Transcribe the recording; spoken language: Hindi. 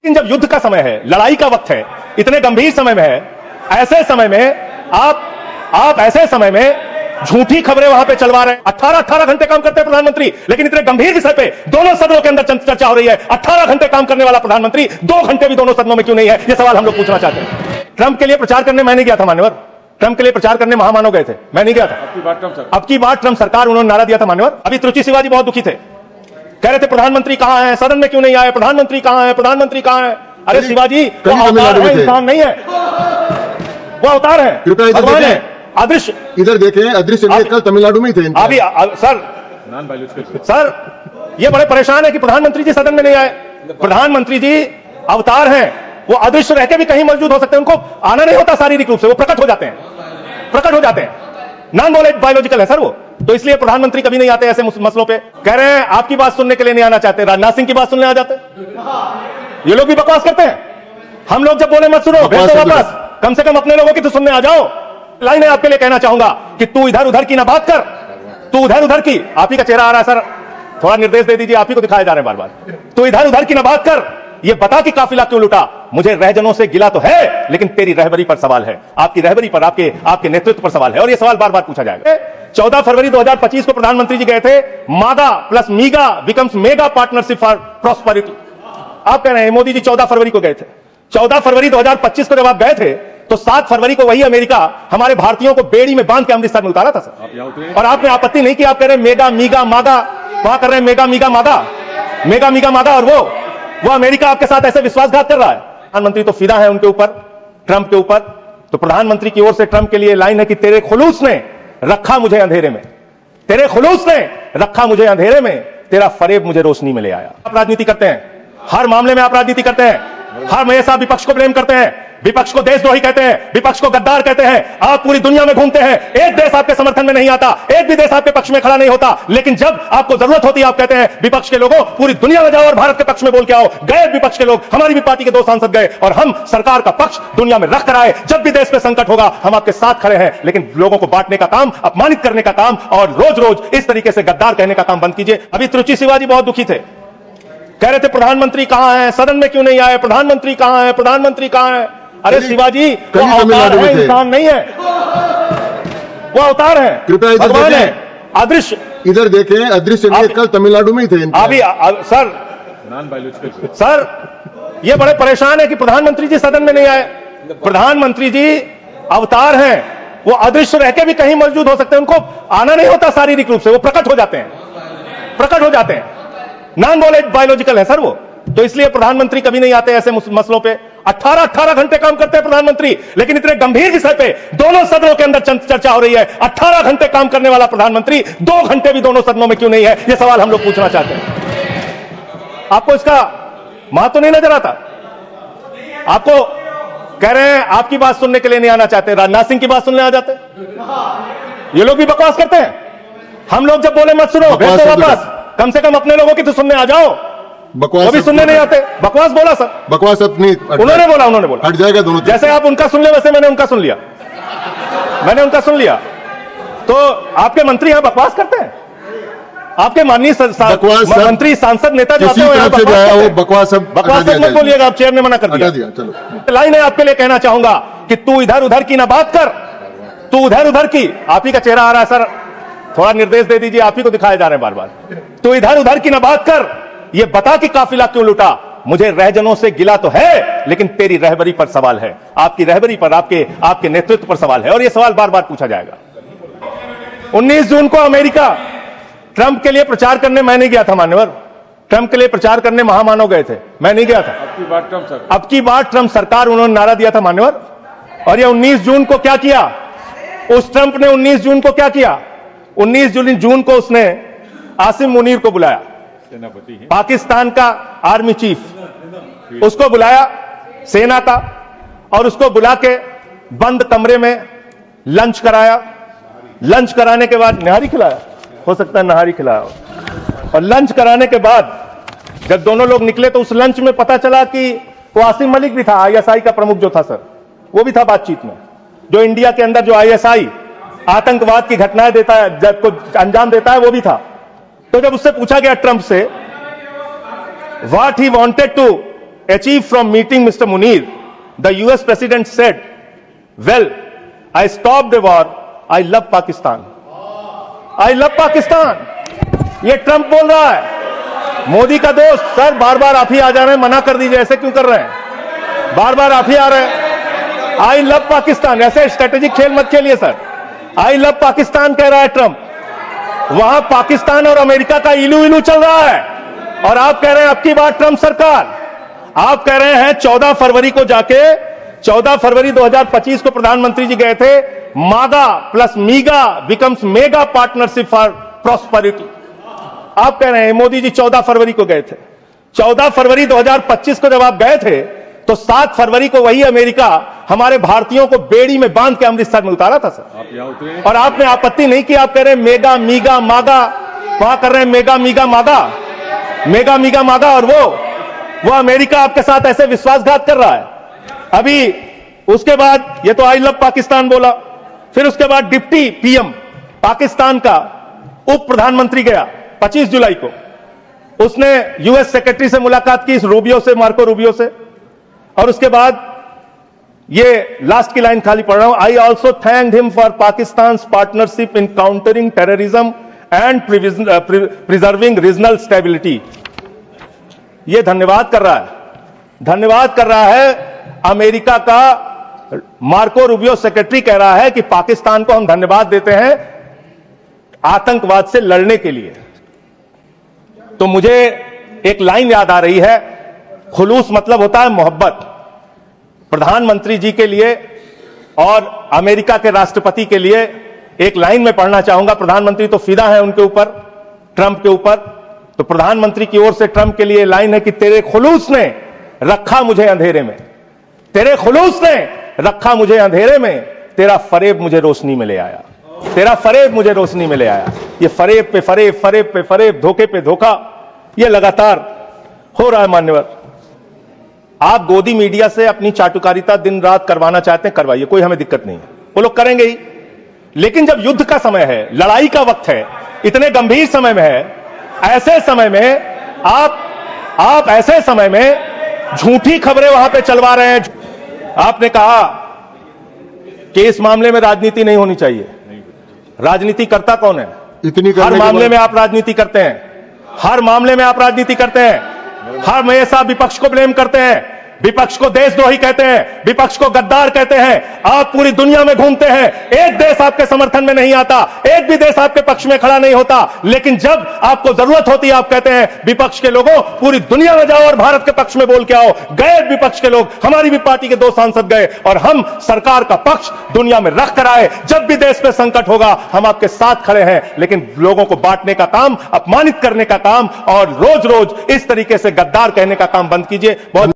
लेकिन जब युद्ध का समय है, लड़ाई का वक्त है, इतने गंभीर समय में है, ऐसे समय में आप ऐसे समय में झूठी खबरें वहां पे चलवा रहे हैं। 18 घंटे काम करते हैं प्रधानमंत्री, लेकिन इतने गंभीर विषय पे दोनों सदनों के अंदर चर्चा हो रही है। 18 घंटे काम करने वाला प्रधानमंत्री 2 घंटे भी दोनों सदनों में क्यों नहीं है, यह सवाल हम लोग पूछना चाहते हैं। ट्रंप के लिए प्रचार करने मैं नहीं गया था मान्यवर, ट्रंप के लिए प्रचार करने महामानव गए थे, मैं नहीं गया था। अब की बार ट्रंप सरकार, उन्होंने नारा दिया था मान्यवर। अभी त्रुचि शिवाजी बहुत दुखी थे, कह रहे थे प्रधानमंत्री कहां है, सदन में क्यों नहीं आए, प्रधानमंत्री कहां है, प्रधानमंत्री कहां है। अरे शिवाजी वो अवतार है, इंसान नहीं है, वो अवतार है, भगवान है, अदृश्य। इधर देखें, अदृश्य कल तमिलनाडु में ही थे अभी सर ये बड़े परेशान है कि प्रधानमंत्री जी सदन में नहीं आए। प्रधानमंत्री जी अवतार हैं, वो अदृश्य रह के भी कहीं मौजूद हो सकते हैं, उनको आना नहीं होता शारीरिक रूप से, वो प्रकट हो जाते हैं, नॉन बायोलॉजिकल है सर वो। तो इसलिए प्रधानमंत्री कभी नहीं आते ऐसे मसलों पे। कह रहे हैं आपकी बात सुनने के लिए नहीं आना चाहते, राजनाथ सिंह की बात सुनने आ जाते। ये लोग भी बकवास करते हैं। हम लोग जब बोले मत सुनो, भेज दो वापस, कम से कम अपने लोगों की तो सुनने आ जाओ। लाइन है आपके लिए कहना चाहूंगा कि तू इधर उधर की ना बात कर, तू उधर उधर की, आप ही का चेहरा आ रहा है सर, थोड़ा निर्देश दे दीजिए, आप ही को दिखाए जा रहे हैं बार बार। तू इधर उधर की ना बात कर, ये बता कि काफिला क्यों लुटा। मुझे रहजनों से गिला तो है, लेकिन तेरी रहबरी पर सवाल है, आपकी रहबरी पर, आपके नेतृत्व पर सवाल है, और ये सवाल बार बार पूछा जाएगा। 14 फरवरी 2025 को प्रधानमंत्री जी गए थे, मागा plus मीगा becomes mega partnership for prosperity. आप कह रहे हैं मोदी जी 14 फरवरी को गए थे। 14 फरवरी 2025 को जब आप गए थे तो 7 फरवरी को वही अमेरिका हमारे भारतीयों को बेड़ी में बांध के अमृतसर में उतारा था सर, और आपने आपत्ति नहीं की। आप कह रहे हैं मेगा मीगा मागा, वहां कर रहे हैं मेगा मीगा मागा, और वो अमेरिका आपके साथ ऐसे विश्वासघात कर रहा है। प्रधानमंत्री तो फिदा है उनके ऊपर, ट्रंप के ऊपर। तो प्रधानमंत्री की ओर से ट्रंप के लिए लाइन है कि तेरे खुलूस ने रखा मुझे अंधेरे में, तेरे खुलूस ने रखा मुझे अंधेरे में, तेरा फरेब मुझे रोशनी में ले आया। आप राजनीति करते हैं, हर मामले में आप राजनीति करते हैं, हर हमेशा विपक्ष को ब्लेम करते हैं, विपक्ष को देशद्रोही कहते हैं, विपक्ष को गद्दार कहते हैं। आप पूरी दुनिया में घूमते हैं, एक देश आपके समर्थन में नहीं आता, एक भी देश आपके पक्ष में खड़ा नहीं होता, लेकिन जब आपको जरूरत होती है आप कहते हैं विपक्ष के लोगों पूरी दुनिया में जाओ और भारत के पक्ष में बोल के आओ। गए विपक्ष के लोग, हमारी भी पार्टी के 2 सांसद गए, और हम सरकार का पक्ष दुनिया में रख कर आए। जब भी देश में संकट होगा हम आपके साथ खड़े हैं, लेकिन लोगों को बांटने का काम, अपमानित करने का काम, और रोज रोज इस तरीके से गद्दार कहने का काम बंद कीजिए। अभी त्रुचि शिवाजी बहुत दुखी थे, कह रहे थे प्रधानमंत्री कहां है, सदन में क्यों नहीं आए, प्रधानमंत्री कहां है, प्रधानमंत्री कहां है। अरे शिवाजी वो अवतार है, इंसान नहीं है, वो अवतार है, भगवान है, अदृश्य। इधर देखें, अदृश्य कल तमिलनाडु में ही थे अभी सर ये बड़े परेशान है कि प्रधानमंत्री जी सदन में नहीं आए। प्रधानमंत्री जी अवतार हैं, वो अदृश्य रह के भी कहीं मौजूद हो सकते हैं, उनको आना नहीं होता शारीरिक रूप से, वो प्रकट हो जाते हैं, नॉन बायोलॉजिकल है सर वो। तो इसलिए प्रधानमंत्री कभी नहीं आते ऐसे मसलों पे। 18 घंटे काम करते हैं प्रधानमंत्री, लेकिन इतने गंभीर विषय पे दोनों सदनों के अंदर चर्चा हो रही है। 18 घंटे काम करने वाला प्रधानमंत्री 2 घंटे भी दोनों सदनों में क्यों नहीं है, यह सवाल हम लोग पूछना चाहते हैं। आपको इसका महत्व नहीं नजर आता। आपको कह रहे हैं आपकी बात सुनने के लिए नहीं आना चाहते, राजनाथ सिंह की बात सुनने आ जाते। ये लोग भी बकवास करते हैं। हम लोग जब बोले मत सुनो, भेज दो वापस, कम से कम अपने लोगों की तो सुनने आ जाओ। वो भी सुनने नहीं आते, बकवास बोला सर, बकवास अपनी उन्होंने बोला हट जाएगा दोनों। जैसे आप उनका सुन लिया वैसे मैंने उनका सुन लिया। तो आपके मंत्री यहां बकवास करते हैं, आपके माननीय मंत्री सांसद नेता जो आते हैं बकवास मत बोलिएगा, आप चेयर ने मना कर दिया। चलो लाइन है आपके लिए कहना चाहूंगा कि तू इधर उधर की ना बात कर, तू उधर उधर की, आप ही का चेहरा आ रहा है सर, थोड़ा निर्देश दे दीजिए, आप ही को दिखाए जा रहे हैं बार बार। तू इधर उधर की ना बात कर, ये बता कि काफिला क्यों लुटा। मुझे रहजनों से गिला तो है, लेकिन तेरी रहबरी पर सवाल है, आपकी रहबरी पर, आपके नेतृत्व पर सवाल है, और यह सवाल बार बार पूछा जाएगा। 19 जून को अमेरिका ट्रंप के लिए प्रचार करने मैं नहीं गया था मान्यवर, ट्रंप के लिए प्रचार करने महामानव गए थे, मैं नहीं गया था। अब की बार ट्रंप सरकार, उन्होंने नारा दिया था मान्यवर। और ये 19 जून को क्या किया, उस ट्रंप ने 19 जून को क्या किया, 19 जून को उसने आसिम मुनीर को बुलाया, पाकिस्तान का आर्मी चीफ, उसको बुलाया सेना का, और उसको बुला के बंद कमरे में लंच कराया। लंच कराने के बाद नहारी खिलाया, हो सकता है नहारी खिलाया, और लंच कराने के बाद जब दोनों लोग निकले तो उस लंच में पता चला कि वो आसिम मलिक भी था, ISI का प्रमुख जो था सर, वो भी था बातचीत में, जो इंडिया के अंदर जो ISI आतंकवाद की घटनाएं देता है, जब को अंजाम देता है, वो भी था। तो जब उससे पूछा गया ट्रंप से what he wanted to achieved from meeting Mr. Munir, the US President said, well, I stopped the war. I love Pakistan. I love Pakistan. ये ट्रंप बोल रहा है। मोदी का दोस्त, सर बार बार आप ही आ जा रहे हैं, मना कर दीजिए, ऐसे क्यों कर रहे हैं? बार बार आप ही आ रहे हैं। आई लव पाकिस्तान, ऐसे स्ट्रेटेजिक खेल मत खेलिए सर। आई लव पाकिस्तान कह रहा है ट्रंप, वहां पाकिस्तान और अमेरिका का इलू इलू चल रहा है, और आप कह रहे हैं अब की बार ट्रंप सरकार। आप कह रहे हैं 14 फरवरी को जाके, 14 फरवरी 2025 को प्रधानमंत्री जी गए थे, मागा plus मीगा becomes mega partnership for prosperity. आप कह रहे हैं मोदी जी 14 फरवरी को गए थे। 14 फरवरी 2025 को जब आप गए थे तो 7 फरवरी को वही अमेरिका हमारे भारतीयों को बेड़ी में बांध के अमृतसर में उतारा था सर। आप यहाँ उतरे और आपने आपत्ति नहीं की। आप कह रहे हैं मेगा मीगा मागा, वहां कर रहे हैं मेगा मीगा मागा, मेगा मीगा मागा, और वो अमेरिका आपके साथ ऐसे विश्वासघात कर रहा है। अभी उसके बाद ये तो आई लव पाकिस्तान बोला, फिर उसके बाद डिप्टी पीएम पाकिस्तान का उप प्रधानमंत्री गया 25 जुलाई को, उसने यूएस सेक्रेटरी से मुलाकात की, रूबियो से, मार्को रूबियो से, और उसके बाद ये लास्ट की लाइन खाली पढ़ रहा हूं, I also thanked him for Pakistan partnership in countering terrorism and preserving regional stability. ये धन्यवाद कर रहा है, धन्यवाद कर रहा है अमेरिका का। मार्को रूबियो सेक्रेटरी कह रहा है कि पाकिस्तान को हम धन्यवाद देते हैं आतंकवाद से लड़ने के लिए। तो मुझे एक लाइन याद आ रही है, खुलूस मतलब होता है मोहब्बत। प्रधानमंत्री जी के लिए और अमेरिका के राष्ट्रपति के लिए एक लाइन में पढ़ना चाहूंगा। प्रधानमंत्री तो फिदा है उनके ऊपर, ट्रंप के ऊपर, तो प्रधानमंत्री की ओर से ट्रंप के लिए लाइन है कि तेरे खुलूस ने रखा मुझे अंधेरे में, तेरे खुलूस ने रखा मुझे अंधेरे में, तेरा फरेब मुझे रोशनी में ले आया, तेरा फरेब मुझे रोशनी में ले आया। ये फरेब पे फरेब, फरेब पे फरेब, धोखे पे धोखा, ये लगातार हो रहा है। मान्यवर, आप गोदी मीडिया से अपनी चाटुकारिता दिन रात करवाना चाहते हैं, करवाइए, कोई हमें दिक्कत नहीं है, वो लोग करेंगे ही। लेकिन जब युद्ध का समय है, लड़ाई का वक्त है, इतने गंभीर समय में है, ऐसे समय में आप ऐसे समय में झूठी खबरें वहां पे चलवा रहे हैं। आपने कहा कि इस मामले में राजनीति नहीं होनी चाहिए। राजनीति करता कौन है? इतनी हर मामले में आप राजनीति करते हैं, हर मामले में आप राजनीति करते हैं, हर हमेशा विपक्ष को ब्लेम करते हैं, विपक्ष को देशद्रोही कहते हैं, विपक्ष को गद्दार कहते हैं। आप पूरी दुनिया में घूमते हैं, एक देश आपके समर्थन में नहीं आता, एक भी देश आपके पक्ष में खड़ा नहीं होता, लेकिन जब आपको जरूरत होती है आप कहते हैं विपक्ष के लोगों पूरी दुनिया में जाओ और भारत के पक्ष में बोल के आओ। गए विपक्ष के लोग, हमारी भी पार्टी के 2 सांसद गए, और हम सरकार का पक्ष दुनिया में रख कर आए। जब भी देश पे संकट होगा हम आपके साथ खड़े हैं, लेकिन लोगों को बांटने का काम, अपमानित करने का काम और रोज रोज इस तरीके से गद्दार कहने का काम बंद कीजिए। बहुत